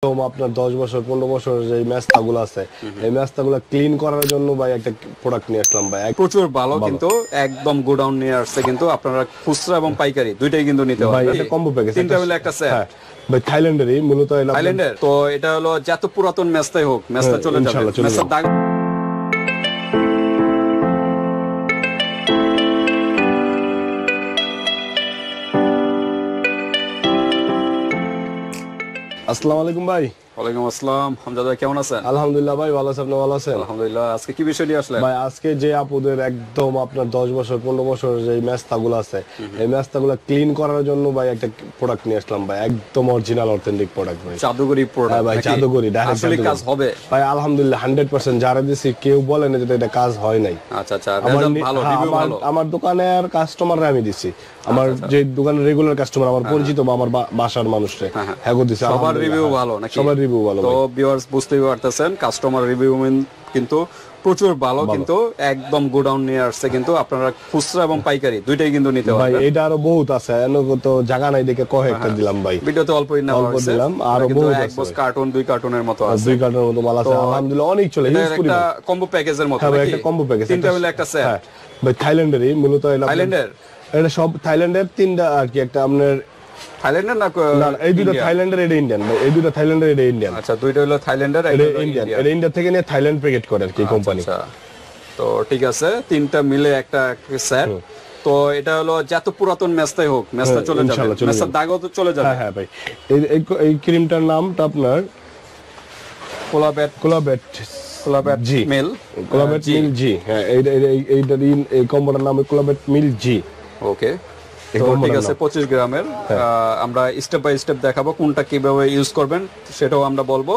আপনার 10 বছর 15 বছর যে মেস্তাগুলো আছে এই মেস্তাগুলো ক্লিন করার জন্য ভাই একটা প্রোডাক্ট নিয়ে আসলাম ভাই প্রচুর ভালো কিন্তু একদম গোডাউন নিয়ে আসছে কিন্তু আপনারা খুচরা এবং পাইকারি দুইটাই কিন্তু নিতে ভাই পারবেন এটা কম্বো প্যাকেজ তিনটা মিলে একটা সেট ভাই থাইল্যান্ডেরই মূলত থাইল্যান্ডের তো এটা হলো যত পুরাতন মেস্তাই হোক মেস্তা চলে যাবে মেস্তার দাগ আসসালামু আলাইকুম ভাই। ওয়ালাইকুম আসসালাম। হামজা ভাই কেমন আছেন? আলহামদুলিল্লাহ ভাই ভালো আছেন। আপনি ভালো আছেন? আলহামদুলিল্লাহ। আজকে কি বিষয় নিয়ে আসলেন? ভাই আজকে যে আপুদের একদম আপনার 10 বছর 15 বছর যে মেস্তাগুলো আছে এই মেস্তাগুলো ক্লিন করার জন্য ভাই একটা প্রোডাক্ট নিয়ে আসলাম ভাই, একদম অরিজিনাল অথেন্টিক প্রোডাক্ট ভাই, জাদুকরি প্রোডাক্ট ভাই জাদুকরি ডাইরেক্ট আসলে কাজ হবে ভাই আলহামদুলিল্লাহ 100%। যারা দিছি কেউ বলে না যে এটা কাজ হয় নাই। আচ্ছা আচ্ছা, রেজাল্ট ভালো, রিভিউ ভালো। আমার দোকানের কাস্টমাররা আমি দিছি, আমার যে দোকানের রেগুলার কাস্টমার আমার পরিচিত বা আমার বাসার মানুষরে হ্যাঁ দিছি, সবার রিভিউ ভালো নাকি? সবার রিভিউ ভালো। তো ভিউয়ার্স বুঝতেই পারতেছেন কাস্টমার রিভিউ কিন্তু প্রচুর ভালো কিন্তু একদম গোডাউন নিয়ে আসছে কিন্তু আপনারা খুচরা এবং পাইকারি দুইটাই কিন্তু নিতে পারবেন ভাই। এটা আরো বহুত আছে, তো জায়গা নাই দেখে কয় একটা দিলাম ভাই, ভিডিওতে অল্পই না অল্প দিলাম, আরো বহুত এক বক্স কার্টুন 2 কার্টুনের মতো আছে, 2 কার্টুনের মতো মাল আছে আলহামদুলিল্লাহ, অনেক চলে। এটা একটা কম্বো প্যাকেজের মতো নাকি একটা কম্বো প্যাকেজ, তিনটা মিলে একটা সেট। হ্যাঁ ভাই থাইল্যান্ডেরই মূলত থাইল্যান্ডের এটা সব থাইল্যান্ডের তিনটা আর কি, একটা আপনার থাইল্যান্ডের না এই দুটো থাইল্যান্ডের, এটা ইন্ডিয়ান ভাই, এই দুটো থাইল্যান্ডের, এটা ইন্ডিয়ান। আচ্ছা, দুইটা হলো থাইল্যান্ডের এটা ইন্ডিয়ান, এটা ইন্ডিয়া থেকে নিয়ে থাইল্যান্ড প্যাকেট করে আর কি কোম্পানি। আচ্ছা, তো ঠিক আছে, তিনটা মিলে একটা সেট। তো এটা হলো যত পুরাতন মেস্তাই হোক মেস্তা চলে যাবে, মেস্তার দাগও তো চলে যাবে। হ্যাঁ ভাই, এই ক্রিমটার নামটা আপনার কোলাবেট জি মিল, কোলাবেট মিল জি। হ্যাঁ এই কম্বোটার নাম কোলাবেট মিল জি। ওকে, তো ঠিক আছে 25 গ্রামের। আমরা স্টেপ বাই স্টেপ দেখাবো কোনটা কিভাবে ইউজ করবেন সেটাও আমরা বলবো।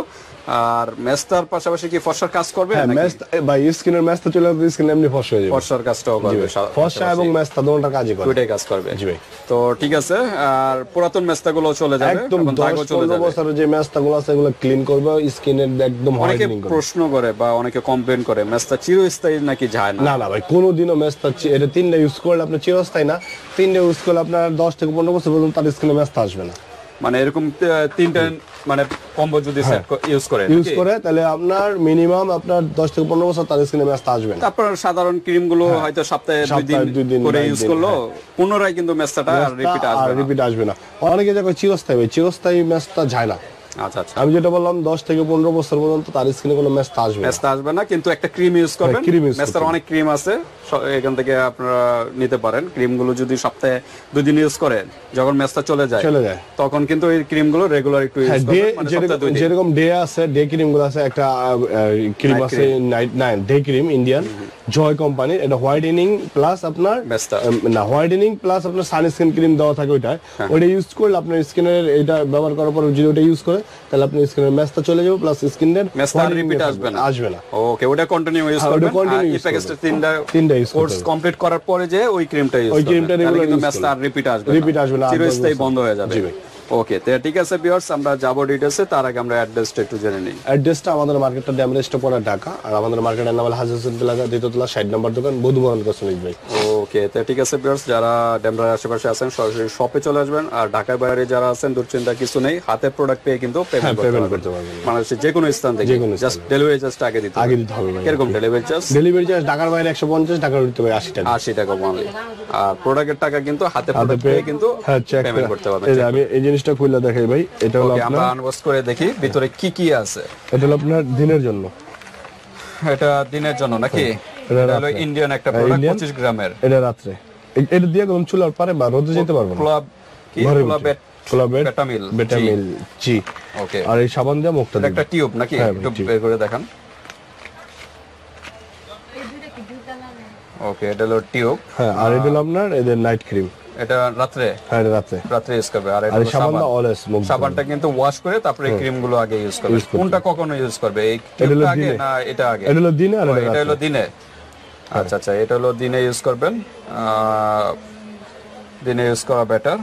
আর মেস্তার পাশাপাশি কি ফর্সার কাজ করবে? হ্যাঁ মেস্তা ভাই, স্কিনের মেস্তা চলে যাবে, স্কিন এমনি ফর্সা হয়ে যাবে। ফর্সার কাজটাও করবে, ফর্সা এবং মেস্তা দুটোটা কাজই করে, দুটোই কাজ করবে। জি ভাই। তো ঠিক আছে, আর পুরাতন মেস্তাগুলো চলে যাবে, একদম দাগও চলে 10-15 যাবে। বছরের যে মেস্তাগুলো আছে এগুলো ক্লিন করবে, স্কিনের একদম অনেকে হোয়াইটেনিং করবে। প্রশ্ন করে বা অনেকে কমপ্লেইন করে মেস্তা চিরস্থায়ী নাকি যায় না? না না ভাই, কোনোদিনও মেস্তা এটা 3টা ইউজ করলে আপনার চিরস্থায়ী না, 3টা ইউজ করলে আপনার 10 থেকে 15 বছর পর্যন্ত তার স্কিনে মেস্তা আসবে না। মানে এরকম তিনটা মানে কম্বো যদি সেট ইউজ করে তাহলে আপনার মিনিমাম আপনার 10 থেকে 15 বছর তার স্কিনে মেস্তা আসবে না। তারপর সাধারণ ক্রিম গুলো হয়তো সপ্তাহে 2 দিন করে ইউজ করলো, পুনরায় কিন্তু মেস্তাটা আর রিপিট আসবে না। অনেকে যখন চিরস্থায়ী ভাই, চিরস্থায়ী মেস্তা যায় না। আচ্ছা আচ্ছা, আমি যেটা বললাম 10 থেকে 15 বছর পর্যন্ত তার স্কিনে কোনো মেস্তা আসবে না, কিন্তু একটা ক্রিম ইউজ করবেন। মেস্তার অনেক ক্রিম আছে, এখান থেকে আপনারা নিতে পারেন। ক্রিম গুলো যদি সপ্তাহে 2 দিন ইউজ করেন, যখন মেস্তা চলে যায় তখন কিন্তু এই ক্রিম গুলো রেগুলার একটু ইউজ করবেন। মানে সপ্তাহে 2 দিন যেরকম ডে আছে, ডে ক্রিম গুলো আছে, একটা ক্রিম আছে নাইট ডে ক্রিম ইন্ডিয়ান জয় কোম্পানির, এটা হোয়াইটেনিং প্লাস আপনার না হোয়াইটেনিং প্লাস আপনার সানস্ক্রিন ক্রিম দেওয়া থাকে, ওইটা ইউজ করলে আপনার স্কিনের এটা ব্যবহার করার পর যদি ওটা ইউজ করে তাহলে আপনার স্কিনের মেস্তা চলে যাবে, প্লাস স্কিনের মেস্তা রিপিট আসবে না। ওকে, ওটা কন্টিনিউ ইউজ করবেন। এই প্যাকেজটা তিনটা কোর্স কমপ্লিট করার পরে যে ওই ক্রিমটা ইউজ করবেন, তাহলে কিন্তু মেস্তা রিপিট আসবে না, চিরস্থায়ী বন্ধ হয়ে যাবে। ওকে, তো ঠিক আছে ভিউয়ার্স, আমরা যাব ডিটেইলসে। তার আগে আমরা অ্যাড্রেসটা একটু জেনে নিই। অ্যাড্রেসটা আমাদের মার্কেটটা ড্যামরা স্টপ করা ঢাকা, আর আমাদের মার্কেটের নাম হলো হাজি হোসেন প্লাজা, দ্বিতীয়তলা 60 নম্বর দোকান, বধুবরণ কসমেটিক ভাই। ওকে, তো ঠিক আছে ভিউয়ার্স, যারা ড্যামরার আশেপাশে আছেন সরাসরি শপে চলে আসবেন, আর ঢাকার বাইরে যারা আছেন দুশ্চিন্তা কিছু নেই, হাতে প্রোডাক্ট পেয়ে কিন্তু পেমেন্ট করতে পারবেন। বাংলাদেশের যে কোনো স্থান থেকে জাস্ট ডেলিভারি চার্জটা আগে দিতে হবে ভাই। এরকম ডেলিভারি চার্জ ঢাকার বাইরে 150, ঢাকার ভিতরে 80 টাকা অনলি। আর প্রোডাক্টের টাকা কিন্তু হাতে প্রোডাক্ট পেয়ে কিন্তু পেমেন্ট করতে পারবেন। আমি এই জিনিসটা খুলে দেখাই ভাই, এটা হলো আমরা আনবক্স করে দেখি ভিতরে কি কি আছে। এটা হলো আপনার দিনের জন্য, এটা দিনের জন্য নাকি? এটা হলো ইন্ডিয়ান একটা প্রোডাক্ট 25 গ্রামের। এটা রাতে এটা দিয়ে গরম চুলার পারে বা রোদে যেতে পারবেন। বেটামিল জি। ওকে, আর এই সাবান দিয়ে মুখটা একটা টিউব নাকি? একটু বের করে দেখান। ওকে, এটা হলো টিউব। হ্যাঁ, আর এটা হলো আপনার এদের নাইট ক্রিম, এটা রাতে ইউজ করবে। আর এটা সাবানটা অলওয়েজ সাবানটা কিন্তু ওয়াশ করে তারপরে ক্রিম গুলো আগে ইউজ করবে। কোনটা কখন ইউজ করবে? এই টিউবটা আগে না এটা আগে? এটা হলো দিনে, আর এটা হলো দিনে। আচ্ছা আচ্ছা, এটা হলো দিনে ইউজ করবেন, দিনে ইউজ করা বেটার।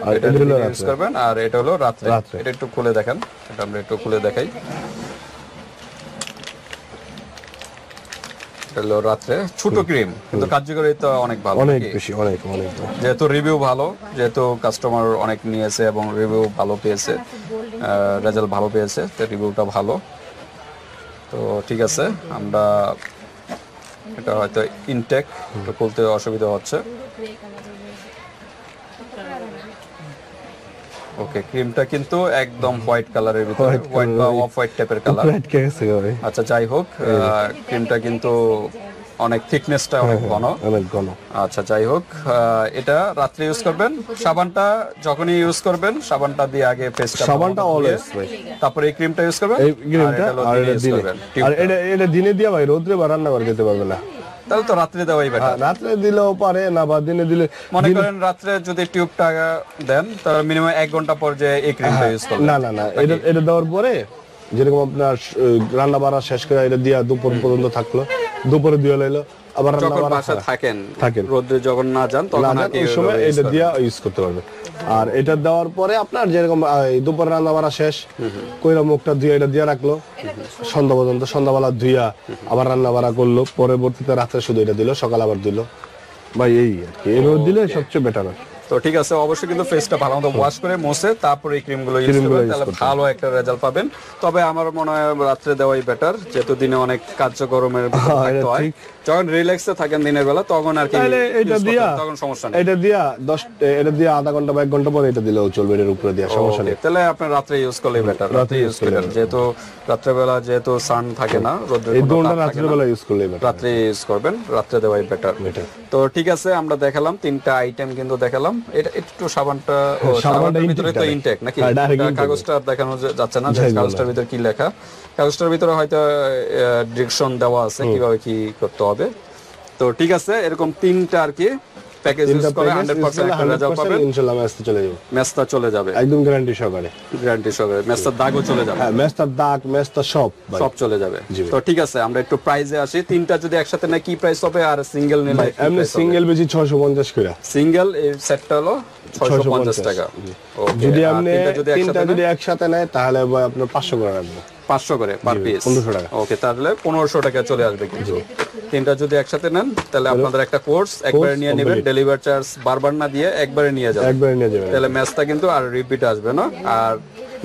আর এটা হলো ইউজ করবেন, আর এটা হলো রাতে। এটা একটু খুলে দেখেন, এটা আমরা একটু খুলে দেখাই। এটা হলো রাত্রে ছোট ক্রিম, কিন্তু কার্যকারিতা অনেক ভালো, অনেক বেশি, অনেক অনেক। যেহেতু রিভিউ ভালো, যেহেতু কাস্টমার অনেক নিয়েছে এবং রিভিউ ভালো পেয়েছে, রেজাল্ট ভালো পেয়েছে, তো রিভিউটা ভালো। তো ঠিক আছে, আমরা এটা হয়তো ইনটেক খুলতে অসুবিধা হচ্ছে। ওকে, ক্রিমটা কিন্তু একদম হোয়াইট কালারের ভিতরে, হোয়াইট বা অফ হোয়াইট টাইপের কালার। আচ্ছা, যাই হোক, ক্রিমটা কিন্তু অনেক থিকনেসটা অনেক ঘন, অনেক ঘন। আচ্ছা, যাই হোক, এটা রাত্রে ইউজ করবেন। সাবানটা যখনই ইউজ করবেন, সাবানটা দিয়ে আগে ফেসটা, সাবানটা অলওয়েজ ভাই, তারপরে এই ক্রিমটা ইউজ করবেন। এই ক্রিমটা আর এটা দিনে দিয়া ভাই রোদ্রে বা রান্না করে খেতে পারবে না, তাহলে তো রাত্রে দেওয়াই বেটার। রাত্রে দিলেও পারে না, বা দিনে দিলে, মনে করেন রাত্রে যদি টিউবটা দেন, তাহলে মিনিমাম 1 ঘন্টা পর যে এই ক্রিমটা ইউজ করবেন। না না না, এটা দেওয়ার পরে যেরকম আপনার রান্না বাড়া শেষ করে এটা দিয়া দুপুর পর্যন্ত থাকলো, দুপুরে দিয়ে লাইলো, আবার রান্না বাড়া থাকেন রোদে যখন না যান তখন এই সময় এটা দিয়া ইউজ করতে পারবে। আর এটা দেওয়ার পরে আপনার যেরকম দুপুরে রান্না বাড়া শেষ কইরা মুখটা ধুয়ে এটা দিয়ে রাখলো সন্ধ্যা পর্যন্ত, সন্ধ্যাবেলা ধুইয়া আবার রান্না বাড়া করলো, পরবর্তীতে রাত্রে শুধু এটা দিল, সকাল আবার দিল ভাই, এই আর কি। এই রোদ দিলে সবচেয়ে বেটার হয়। তো ঠিক আছে, অবশ্যই কিন্তু ফেসটা ভালো মতো ওয়াশ করে মুছে তারপরে এই ক্রিমগুলো ইউজ করবেন, তাহলে ভালো একটা রেজাল্ট পাবেন। তবে আমার মনে হয় রাত্রে দেওয়াই বেটার, যেহেতু দিনে অনেক কার্যক্রমের থাকতে হয়। যখন রিল্যাক্সে থাকেন দিনের বেলা, তখন আর কি এটা দিয়া, তখন সমস্যা নেই। এটা দিয়া আধা ঘন্টা বা 1 ঘন্টা পরে এটা দিলেও চলবে, এর উপরে দিয়া সমস্যা নেই। তাহলে আপনি রাত্রে ইউজ করলেই বেটার, রাতে ইউজ করেন, যেহেতু রাত্রে বেলা যেহেতু সান থাকে না, রোদের এই দুটো রাত্রে বেলা ইউজ করলেই বেটার, রাত্রে ইউজ করবেন, রাত্রে দেওয়াই বেটার। তো ঠিক আছে, আমরা দেখালাম 3টা আইটেম কিন্তু দেখালাম। এটা একটু সাবানটা ভিতরে তো ইনটেক নাকি, কাগজটা দেখানো যাচ্ছে না, কাগজটার ভিতরে কি লেখা, কাগজটার ভিতরে হয়তো ডিরেকশন দেওয়া আছে কিভাবে কি করতে হবে। তো ঠিক আছে, এরকম 3টা আর কি প্যাকেজ ইউজ করে 100% একটা রেজাল্ট পাবেন ইনশাআল্লাহ। মেসটা চলে যাবে একদম গ্যারান্টি সহকারে, মেসটার দাগও চলে যাবে। হ্যাঁ, মেসটার দাগ, মেসটা সব চলে যাবে। তো ঠিক আছে, আমরা একটু প্রাইসে আসি। 3টা যদি একসাথে নেয় কি প্রাইস হবে, আর সিঙ্গেল নিলে এমনি সিঙ্গেল বেশি 650 করে, সিঙ্গেল এই সেটটা হলো 650 টাকা। যদি আপনি 3টা যদি একসাথে নেয় তাহলে আপনার 500 করে রাখবো, 500 করে পার পিস, 1500 টাকা। ওকে, তাহলে 1500 টাকা চলে আসবে। কিন্তু 3টা যদি একসাথে নেন তাহলে আপনাদের একটা কোর্স একবারে নিয়ে নেবেন, ডেলিভারি চার্জ বারবার না দিয়ে একবারে নিয়ে যাবেন, তাহলে ম্যাচটা কিন্তু আর রিপিট আসবে না। আর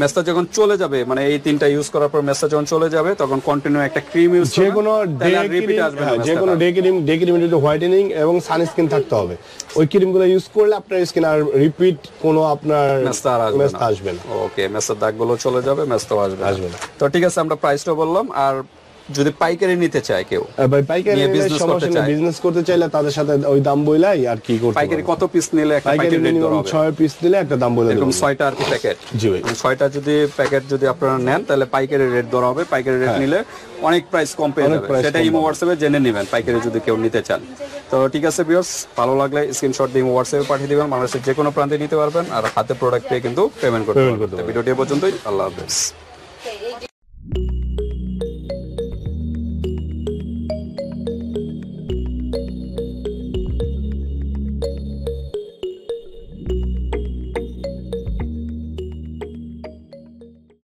ম্যাচটা যখন চলে যাবে, মানে এই 3টা ইউজ করার পর ম্যাচটা যখন চলে যাবে, তখন কন্টিনিউ একটা ক্রিম ইউজ করবেন, যেকোনো রিপিট আসবে না। যেকোনো ডে ক্রিম যদি হোয়াইটেনিং এবং সানস্ক্রিন থাকতে হবে, ওই ক্রিমগুলো ইউজ করলে আপনার স্কিন আর রিপিট কোনো আপনার ম্যাচটা আসবে না। ওকে, ম্যাচের দাগগুলো চলে যাবে, ম্যাচটাও আসবে না। তো ঠিক আছে, আমরা প্রাইসটা বললাম। আর যদি পাইকারি নিতে চায় কেউ, ভাই পাইকারি বিজনেস করতে চাইলে তাদের সাথে ওই দাম বইলাই আর কি করতে, পাইকারি কত পিস নিলে একটা পাইকারি রেট ধরা হবে? 6 পিস নিলে একটা দাম বলে এরকম 6টা আর কি প্যাকেট। জি ভাই, 6টা যদি প্যাকেট যদি আপনারা নেন তাহলে পাইকারি রেট ধরা হবে। পাইকারি রেট নিলে অনেক প্রাইস কম পেয়ে যাবে, সেটা ইমো হোয়াটসঅ্যাপে জেনে নেবেন পাইকারি যদি কেউ নিতে চান। তো ঠিক আছে ভিউয়ার্স, ভালো লাগলে স্ক্রিনশট দিয়ে ইমো হোয়াটসঅ্যাপে পাঠিয়ে দিবেন, বাংলাদেশের যে কোনো প্রান্তে নিতে পারবেন, আর হাতে প্রোডাক্ট পেয়ে কিন্তু পেমেন্ট করতে পারবেন। ভিডিওটি পর্যন্তই, আল্লাহ হাফেজ।